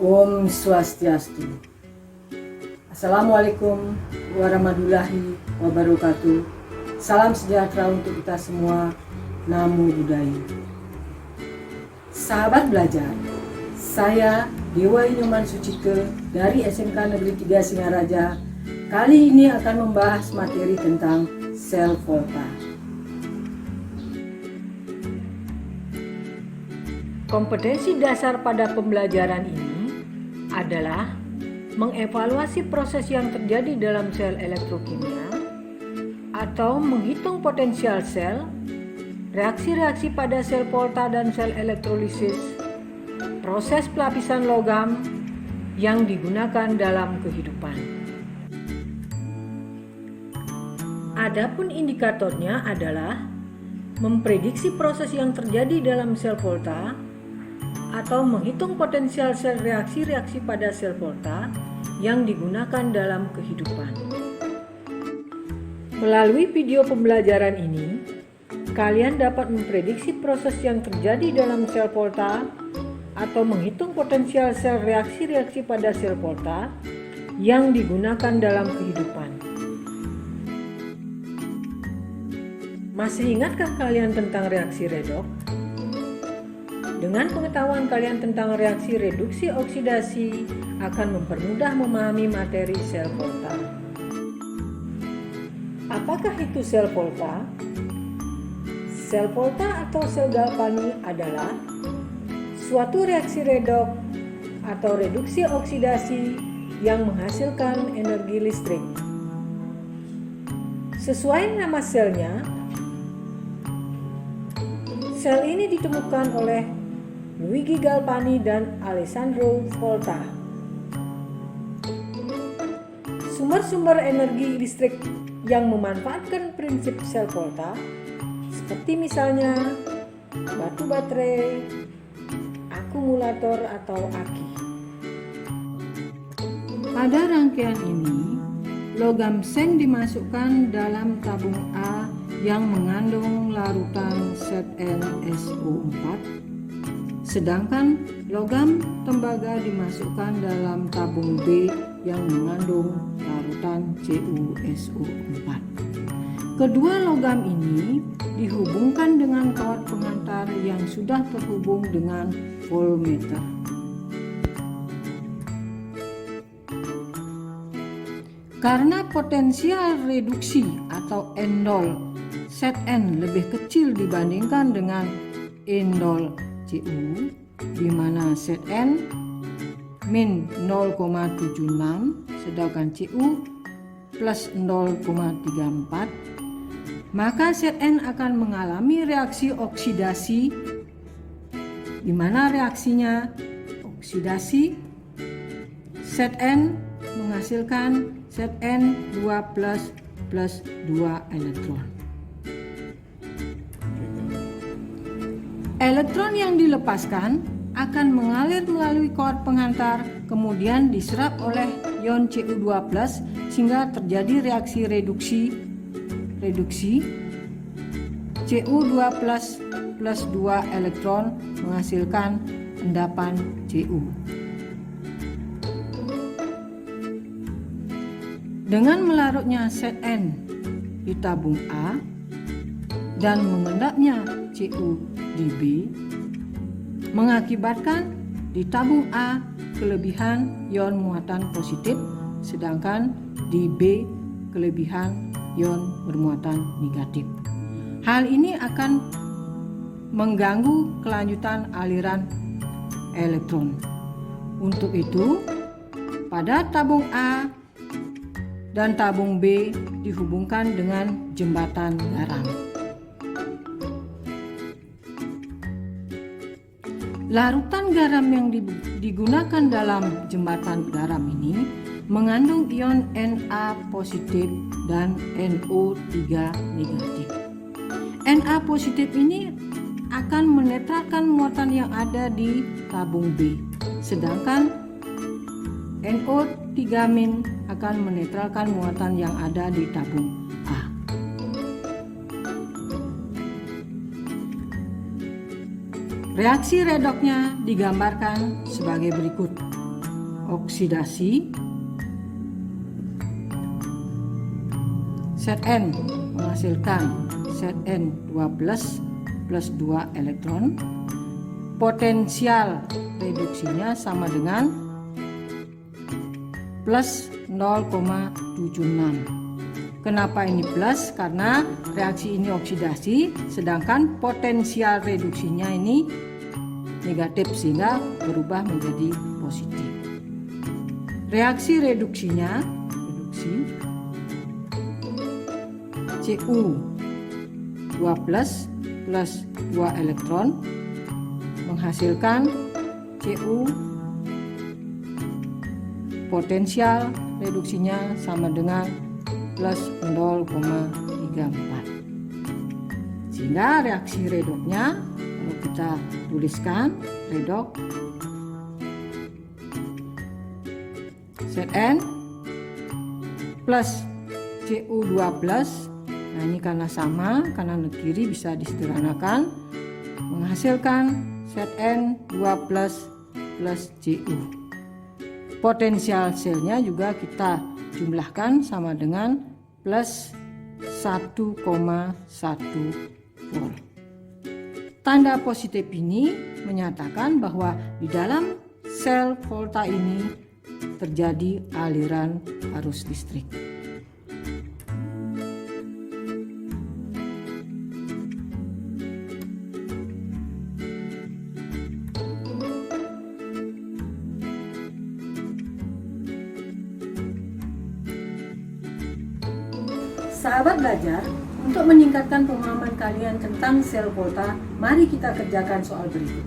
Om Swastiastu. Assalamualaikum warahmatullahi wabarakatuh. Salam sejahtera untuk kita semua. Namo Buddhaya. Sahabat belajar, saya Dewa Nyoman Sucike dari SMK Negeri 3 Singaraja. Kali ini akan membahas materi tentang sel volta. Kompetensi dasar pada pembelajaran ini adalah mengevaluasi proses yang terjadi dalam sel elektrokimia atau menghitung potensial sel, reaksi-reaksi pada sel volta dan sel elektrolisis, proses pelapisan logam yang digunakan dalam kehidupan. Adapun indikatornya adalah memprediksi proses yang terjadi dalam sel volta atau menghitung potensial sel reaksi-reaksi pada sel volta yang digunakan dalam kehidupan. Melalui video pembelajaran ini, kalian dapat memprediksi proses yang terjadi dalam sel volta atau menghitung potensial sel reaksi-reaksi pada sel volta yang digunakan dalam kehidupan. Masih ingatkah kalian tentang reaksi redoks? Dengan pengetahuan kalian tentang reaksi reduksi oksidasi akan mempermudah memahami materi sel volta. Apakah itu sel volta? Sel volta atau sel Galvani adalah suatu reaksi redoks atau reduksi oksidasi yang menghasilkan energi listrik. Sesuai nama selnya, sel ini ditemukan oleh Luigi Galvani dan Alessandro Volta. Sumber-sumber energi listrik yang memanfaatkan prinsip sel volta seperti misalnya batu baterai, akumulator atau aki. Pada rangkaian ini, logam seng dimasukkan dalam tabung A yang mengandung larutan ZnSO4, sedangkan logam tembaga dimasukkan dalam tabung B yang mengandung larutan CuSO4. Kedua logam ini dihubungkan dengan kawat pengantar yang sudah terhubung dengan voltmeter. Karena potensial reduksi atau endol Zn lebih kecil dibandingkan dengan endol Cu, di mana Zn min 0,76 sedangkan Cu plus 0,34, maka Zn akan mengalami reaksi oksidasi, di mana reaksinya oksidasi Zn menghasilkan Zn2 plus 2 elektron. Elektron yang dilepaskan akan mengalir melalui kawat pengantar, kemudian diserap oleh ion Cu2+, sehingga terjadi reaksi reduksi Cu2+ plus 2 elektron menghasilkan endapan Cu. Dengan melarutnya Zn di tabung A dan mengendapnya Cu di B, mengakibatkan di tabung A kelebihan ion muatan positif, sedangkan di B kelebihan ion bermuatan negatif. Hal ini akan mengganggu kelanjutan aliran elektron. Untuk itu, pada tabung A dan tabung B dihubungkan dengan jembatan garam. Larutan garam yang digunakan dalam jembatan garam ini mengandung ion Na positif dan NO3 negatif. Na positif ini akan menetralkan muatan yang ada di tabung B, sedangkan NO3- akan menetralkan muatan yang ada di tabung A. Reaksi redoksnya digambarkan sebagai berikut. oksidasi, Zn menghasilkan Zn2+ plus 2 elektron. Potensial reduksinya sama dengan plus 0,76. Kenapa ini plus? Karena reaksi ini oksidasi, sedangkan potensial reduksinya ini negatif sehingga berubah menjadi positif. Reaksi reduksinya, Cu2+ plus 2 elektron menghasilkan Cu, potensial reduksinya sama dengan plus 0,34. Sehingga reaksi redoknya, kalau kita tuliskan redok Zn plus Cu2+, nah ini karena sama, kanan kiri bisa disederhanakan, menghasilkan Zn2+ plus Cu. Potensial selnya juga kita jumlahkan sama dengan plus 1,1 volt. Tanda positif ini menyatakan bahwa di dalam sel volta ini terjadi aliran arus listrik. Sahabat belajar, untuk meningkatkan pemahaman kalian tentang sel volta, mari kita kerjakan soal berikut.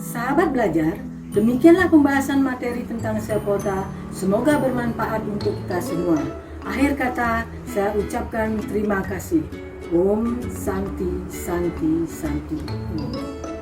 Sahabat belajar, demikianlah pembahasan materi tentang sel volta. Semoga bermanfaat untuk kita semua. Akhir kata, saya ucapkan terima kasih. Om Santi Santi Santi Om.